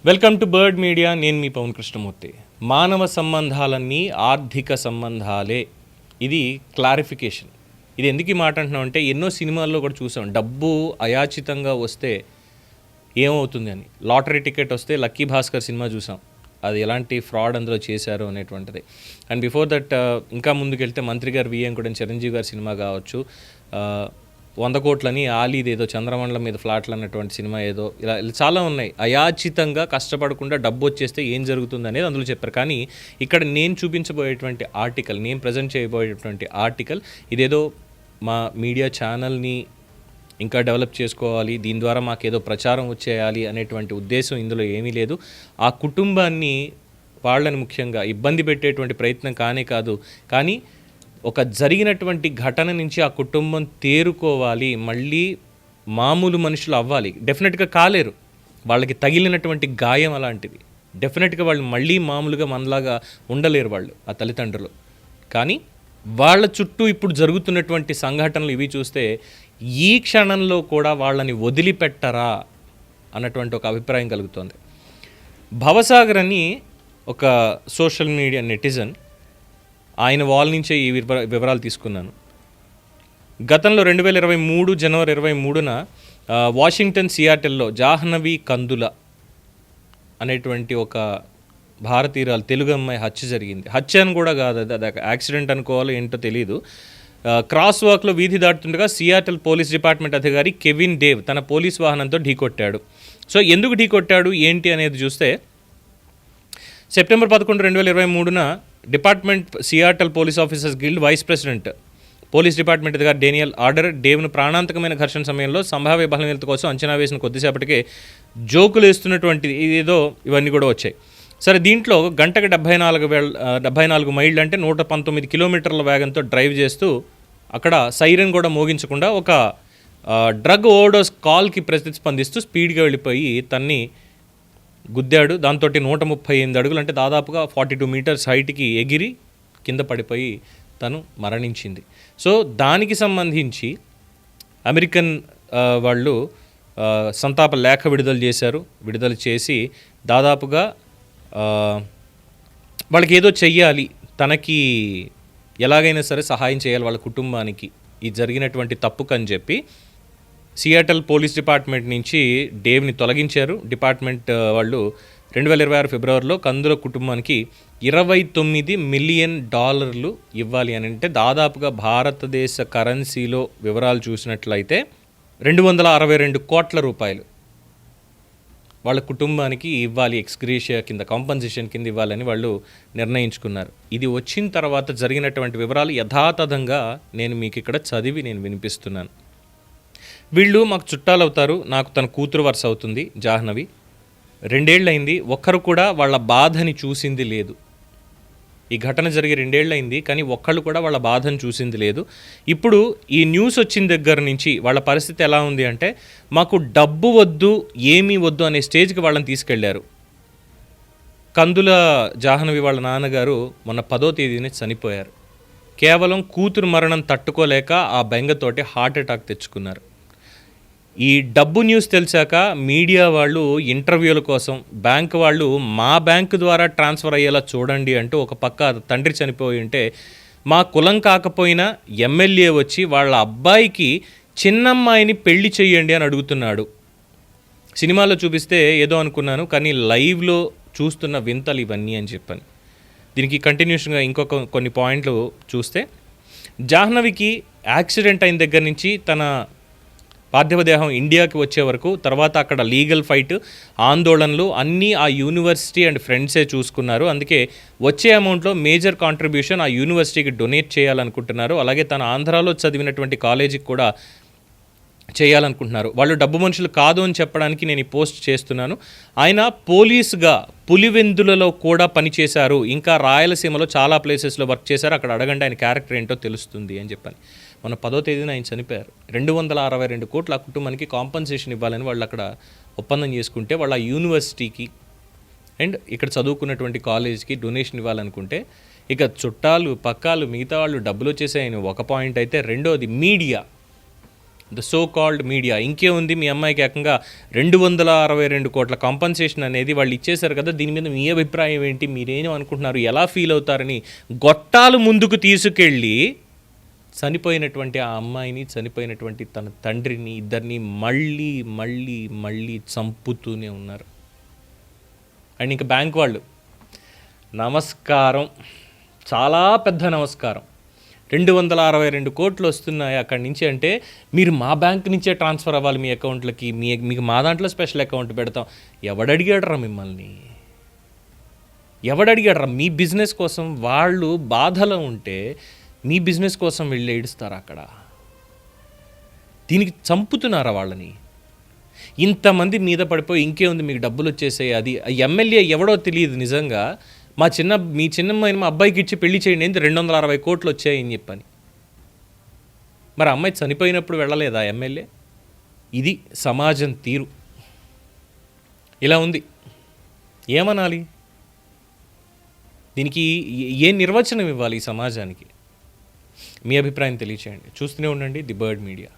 Welcome to bird media. నేను మీ పవన్ కృష్ణమూర్తి. మానవ సంబంధాలన్నీ ఆర్థిక సంబంధాలే, ఇది క్లారిఫికేషన్. ఇది ఎందుకు ఈ మాట అంటున్నాం అంటే ఎన్నో సినిమాల్లో కూడా చూసాం, డబ్బు అయాచితంగా వస్తే ఏమవుతుంది అని. లాటరీ టికెట్ వస్తే లక్కీ భాస్కర్ సినిమా చూసాం, అది ఎలాంటి ఫ్రాడ్ అందులో చేశారు అనేటువంటిది. అండ్ బిఫోర్ దట్ ఇంకా ముందుకెళ్తే మంత్రి గారు విఎం కూడా చిరంజీవి గారి సినిమా కావచ్చు, 100 కోట్లని ఆలీది ఏదో చంద్రమండలం మీద ఫ్లాట్లు అన్నటువంటి సినిమా ఏదో, ఇలా చాలా ఉన్నాయి. అయాచితంగా కష్టపడకుండా డబ్బు వచ్చేస్తే ఏం జరుగుతుంది అనేది అందులో చెప్పారు. కానీ ఇక్కడ నేను చూపించబోయేటువంటి ఆర్టికల్, నేను ప్రజెంట్ చేయబోయేటువంటి ఆర్టికల్ ఇదేదో మా మీడియా ఛానల్ని ఇంకా డెవలప్ చేసుకోవాలి, దీని ద్వారా మాకేదో ప్రచారం వచ్చేయాలి అనేటువంటి ఉద్దేశం ఇందులో ఏమీ లేదు. ఆ కుటుంబాన్ని, వాళ్ళని ముఖ్యంగా ఇబ్బంది పెట్టేటువంటి ప్రయత్నం కానే కాదు. కానీ ఒక జరిగినటువంటి ఘటన నుంచి ఆ కుటుంబం తేరుకోవాలి, మళ్ళీ మామూలు మనుషులు అవ్వాలి. డెఫినెట్గా కాలేరు, వాళ్ళకి తగిలినటువంటి గాయం అలాంటిది. డెఫినెట్గా వాళ్ళు మళ్ళీ మామూలుగా మనలాగా ఉండలేరు వాళ్ళు, ఆ తల్లిదండ్రులు. కానీ వాళ్ళ చుట్టూ ఇప్పుడు జరుగుతున్నటువంటి సంఘటనలు ఇవి చూస్తే ఈ క్షణంలో కూడా వాళ్ళని వదిలిపెట్టరా అన్నటువంటి ఒక అభిప్రాయం కలుగుతోంది. భవసాగర్ అని ఒక సోషల్ మీడియా నెటిజన్, ఆయన వాల్ నుంచే ఈ వివరాలు తీసుకున్నాను. గతంలో 2023 జనవరి 23న వాషింగ్టన్ సియాటిల్లో జాహ్నవి కందుల అనేటువంటి ఒక భారతీయురాలు తెలుగు అమ్మాయి హత్య జరిగింది. హత్య అని కూడా కాదు, అది యాక్సిడెంట్ అనుకోవాలో ఏంటో తెలియదు. క్రాస్ వాక్లో వీధి దాటుతుండగా సియాటిల్ పోలీస్ డిపార్ట్మెంట్ అధికారి కెవిన్ డేవ్ తన పోలీస్ వాహనంతో ఢీకొట్టాడు. సో ఎందుకు ఢీకొట్టాడు ఏంటి అనేది చూస్తే, సెప్టెంబర్ 11, 2023న department Seattle police officers guild vice president police department అధికారి డేనియల్ ఆర్డర్ డేవ్ను ప్రాణాంతకమైన ఘర్షణ సమయంలో సంభావ్య బలహీనత కోసం అంచనా వేసిన కొద్దిసేపటికే జోకులు వేస్తున్నటువంటిది ఏదో ఇవన్నీ కూడా వచ్చాయి. సరే, దీంట్లో గంటకు 74 మైళ్ళు అంటే 119 కిలోమీటర్ల వేగంతో డ్రైవ్ చేస్తూ అక్కడ సైరన్ కూడా మోగించకుండా ఒక డ్రగ్ ఓవర్డోస్ కాల్కి ప్రతిస్పందిస్తూ స్పీడ్గా వెళ్ళిపోయి తన్ని గుద్దాడు. దాంతో 138 అడుగులు అంటే దాదాపుగా 42 మీటర్స్ హైట్కి ఎగిరి కింద పడిపోయి తను మరణించింది. సో దానికి సంబంధించి అమెరికన్ వాళ్ళు సంతాప లేఖ విడుదల చేసి దాదాపుగా వాళ్ళకి ఏదో చెయ్యాలి, తనకి ఎలాగైనా సరే సహాయం చేయాలి వాళ్ళ కుటుంబానికి ఈ జరిగినటువంటి తప్పుకని చెప్పి సియాటల్ పోలీస్ డిపార్ట్మెంట్ నుంచి డేవ్ని తొలగించారు. డిపార్ట్మెంట్ వాళ్ళు 2026 ఫిబ్రవరిలో కందుల కుటుంబానికి $29 మిలియన్ ఇవ్వాలి అని అంటే దాదాపుగా భారతదేశ కరెన్సీలో వివరాలు చూసినట్లయితే 262 కోట్ల రూపాయలు వాళ్ళ కుటుంబానికి ఇవ్వాలి, ఎక్స్గ్రేషియా కింద, కాంపన్సేషన్ కింద ఇవ్వాలని వాళ్ళు నిర్ణయించుకున్నారు. ఇది వచ్చిన తర్వాత జరిగినటువంటి వివరాలు యథాతథంగా నేను మీకు ఇక్కడ చదివి నేను వినిపిస్తున్నాను. వీళ్ళు మాకు చుట్టాలు అవుతారు, నాకు తన కూతురు వరుస అవుతుంది జాహ్నవి. 2 ఏళ్ళైంది, ఒక్కరు కూడా వాళ్ళ బాధని చూసింది లేదు. ఈ ఘటన జరిగి 2 ఏళ్ళైంది, కానీ ఒక్కళ్ళు కూడా వాళ్ళ బాధను చూసింది లేదు. ఇప్పుడు ఈ న్యూస్ వచ్చిన దగ్గర నుంచి వాళ్ళ పరిస్థితి ఎలా ఉంది అంటే, మాకు డబ్బు వద్దు, ఏమీ వద్దు అనే స్టేజ్కి వాళ్ళని తీసుకెళ్లారు. కందుల జాహ్నవి వాళ్ళ నాన్నగారు మొన్న 10వ తేదీనే చనిపోయారు. కేవలం కూతురు మరణం తట్టుకోలేక ఆ బెంగతోటి హార్ట్ అటాక్ తెచ్చుకున్నారు. ఈ డబ్బు న్యూస్ తెలిసాక మీడియా వాళ్ళు ఇంటర్వ్యూల కోసం బ్యాంక్ వాళ్ళు మా బ్యాంకు ద్వారా ట్రాన్స్ఫర్ అయ్యేలా చూడండి అంటూ, ఒక పక్క తండ్రి చనిపోయి ఉంటే మా కులం కాకపోయినా ఎమ్మెల్యే వచ్చి వాళ్ళ అబ్బాయికి చిన్నమ్మాయిని పెళ్లి చెయ్యండి అని అడుగుతున్నాడు. సినిమాలో చూపిస్తే ఏదో అనుకున్నాను, కానీ లైవ్లో చూస్తున్న వింతలు ఇవన్నీ అని చెప్పాను. దీనికి కంటిన్యూషన్గా ఇంకొక కొన్ని పాయింట్లు చూస్తే, జాహ్నవికి యాక్సిడెంట్ అయిన దగ్గర నుంచి తన పార్థివ దేహం ఇండియాకి వచ్చే వరకు, తర్వాత అక్కడ లీగల్ ఫైట్, ఆందోళనలు అన్నీ ఆ యూనివర్సిటీ అండ్ ఫ్రెండ్సే చూసుకున్నారు. అందుకే వచ్చే అమౌంట్లో మేజర్ కాంట్రిబ్యూషన్ ఆ యూనివర్సిటీకి డొనేట్ చేయాలనుకుంటున్నారు. అలాగే తన ఆంధ్రాలో చదివినటువంటి కాలేజీకి కూడా చేయాలనుకుంటున్నారు. వాళ్ళు డబ్బు మనుషులు కాదు అని చెప్పడానికి నేను ఈ పోస్ట్ చేస్తున్నాను. ఆయన పోలీసుగా పులివెందులలో కూడా పనిచేశారు, ఇంకా రాయలసీమలో చాలా ప్లేసెస్లో వర్క్ చేశారు, అక్కడ అడగండి ఆయన క్యారెక్టర్ ఏంటో తెలుస్తుంది అని చెప్పాను. మొన్న 10వ తేదీన ఆయన చనిపోయారు. 262 కోట్ల ఆ కుటుంబానికి కాంపన్సేషన్ ఇవ్వాలని వాళ్ళు అక్కడ ఒప్పందం చేసుకుంటే, వాళ్ళ యూనివర్సిటీకి అండ్ ఇక్కడ చదువుకున్నటువంటి కాలేజ్కి డొనేషన్ ఇవ్వాలనుకుంటే, ఇక చుట్టాలు పక్కాలు మిగతా వాళ్ళు డబ్బులు వచ్చేసాయని ఒక పాయింట్ అయితే, రెండోది media the so called media. ఇంకే ఉంది, మీ అమ్మాయికి ఏకంగా 262 కోట్ల కాంపన్సేషన్ అనేది వాళ్ళు ఇచ్చేశారు కదా, దీని మీద మీ అభిప్రాయం ఏంటి, మీరేం అనుకుంటున్నారు, ఎలా ఫీల్ అవుతారని గొట్టాలు ముందుకు తీసుకెళ్ళి చనిపోయినటువంటి ఆ అమ్మాయిని, చనిపోయినటువంటి తన తండ్రిని, ఇద్దరిని మళ్ళీ మళ్ళీ మళ్ళీ చంపుతూనే ఉన్నారు. అండ్ ఇంకా బ్యాంక్ వాళ్ళు నమస్కారం, చాలా పెద్ద నమస్కారం. 262 కోట్లు వస్తున్నాయి అక్కడి నుంచి అంటే మీరు మా బ్యాంక్ నుంచే ట్రాన్స్ఫర్ అవ్వాలి మీ అకౌంట్లకి, మీకు మా దాంట్లో స్పెషల్ అకౌంట్ పెడతాం. ఎవడడిగాడరా మిమ్మల్ని? ఎవడడిగాడరా? మీ బిజినెస్ కోసం వాళ్ళు బాధలో ఉంటే మీ బిజినెస్ కోసం వెళ్ళి ఏడుస్తారా అక్కడ? దీనికి చంపుతున్నారా వాళ్ళని? ఇంతమంది మీద పడిపోయి ఇంకే ఉంది మీకు డబ్బులు వచ్చేసాయి. అది ఎమ్మెల్యే ఎవడో తెలియదు నిజంగా, మీ చిన్నమ్మాయిని మా అబ్బాయికి ఇచ్చి పెళ్లి చేయండి, ఏంటి 260 కోట్లు వచ్చాయని చెప్పని. మరి అమ్మాయి చనిపోయినప్పుడు వెళ్ళలేదా ఎమ్మెల్యే? ఇది సమాజం తీరు. ఇలా ఉంది, ఏమనాలి? దీనికి ఏ నిర్వచనం ఇవ్వాలి ఈ సమాజానికి? మీ అభిప్రాయం తెలియచేయండి. చూస్తూనే ఉండండి ది బర్డ్ మీడియా.